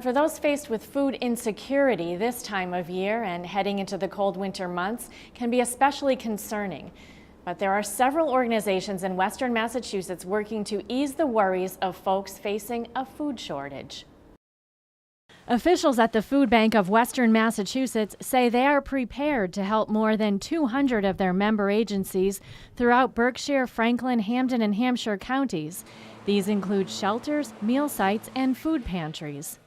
For those faced with food insecurity this time of year and heading into the cold winter months can be especially concerning. But there are several organizations in Western Massachusetts working to ease the worries of folks facing a food shortage. Officials at the Food Bank of Western Massachusetts say they are prepared to help more than 200 of their member agencies throughout Berkshire, Franklin, Hampden, and Hampshire counties. These include shelters, meal sites, and food pantries.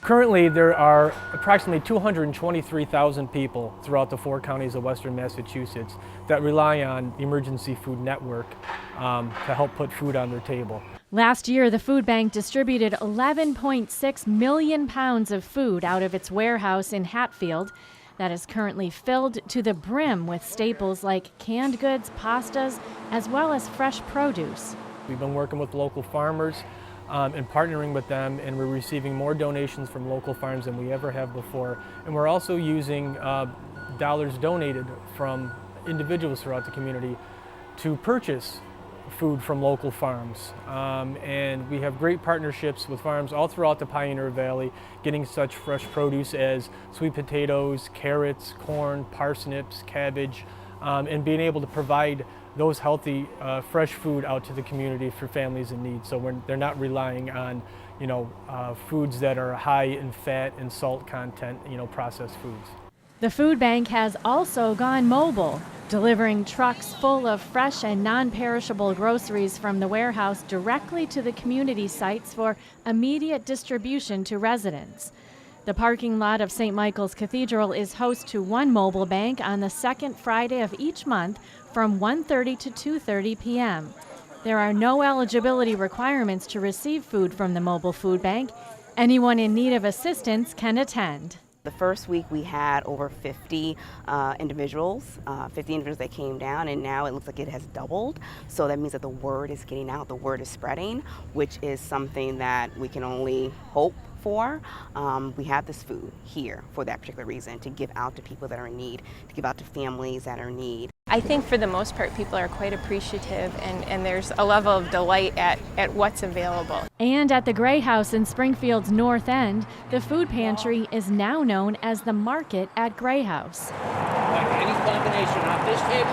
Currently, there are approximately 223,000 people throughout the 4 counties of Western Massachusetts that rely on the Emergency Food Network to help put food on their table. Last year, the food bank distributed 11.6 million pounds of food out of its warehouse in Hatfield that is currently filled to the brim with staples like canned goods, pastas, as well as fresh produce. We've been working with local farmers and partnering with them, and we're receiving more donations from local farms than we ever have before. And we're also using dollars donated from individuals throughout the community to purchase food from local farms. And we have great partnerships with farms all throughout the Pioneer Valley, getting such fresh produce as sweet potatoes, carrots, corn, parsnips, cabbage, and being able to provide those healthy, fresh food out to the community for families in need. So they're not relying on, foods that are high in fat and salt content, processed foods. The food bank has also gone mobile, delivering trucks full of fresh and non-perishable groceries from the warehouse directly to the community sites for immediate distribution to residents. The parking lot of St. Michael's Cathedral is host to one mobile bank on the second Friday of each month from 1:30 to 2:30 p.m. There are no eligibility requirements to receive food from the mobile food bank. Anyone in need of assistance can attend. The first week we had over 50 individuals that came down, and now it looks like it has doubled. So that means that the word is getting out, the word is spreading, which is something that we can only hope for. We have this food here for that particular reason, to give out to people that are in need, to give out to families that are in need. I think for the most part people are quite appreciative, and there's a level of delight at what's available. And at the Gray House in Springfield's North End, the food pantry is now known as the Market at Gray House. Like any combination off this table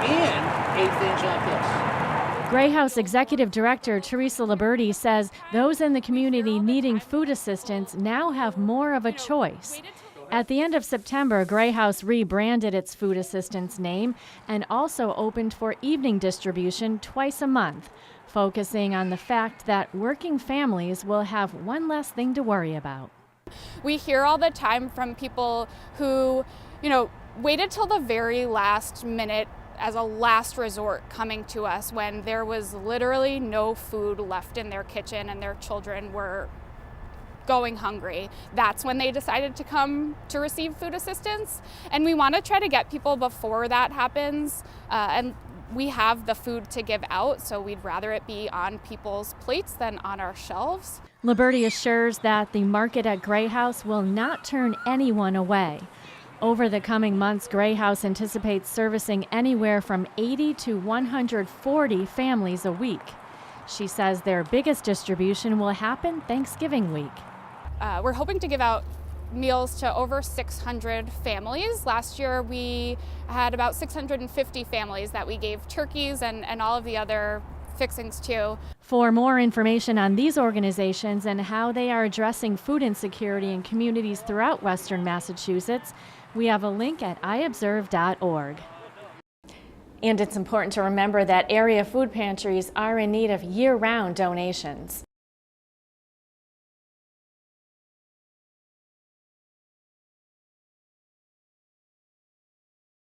and 1/8 inch off this. Gray House Executive Director Teresa Liberty says those in the community needing food assistance now have more of a choice. At the end of September, Gray House rebranded its food assistance name and also opened for evening distribution twice a month, focusing on the fact that working families will have one less thing to worry about. We hear all the time from people who, waited till the very last minute as a last resort coming to us when there was literally no food left in their kitchen and their children were going hungry. That's when they decided to come to receive food assistance. And we want to try to get people before that happens. And we have the food to give out, so we'd rather it be on people's plates than on our shelves. Liberty assures that the Market at Gray House will not turn anyone away. Over the coming months, Gray House anticipates servicing anywhere from 80 to 140 families a week. She says their biggest distribution will happen Thanksgiving week. We're hoping to give out meals to over 600 families. Last year we had about 650 families that we gave turkeys and all of the other fixings to. For more information on these organizations and how they are addressing food insecurity in communities throughout Western Massachusetts, we have a link at iobserve.org. And it's important to remember that area food pantries are in need of year-round donations.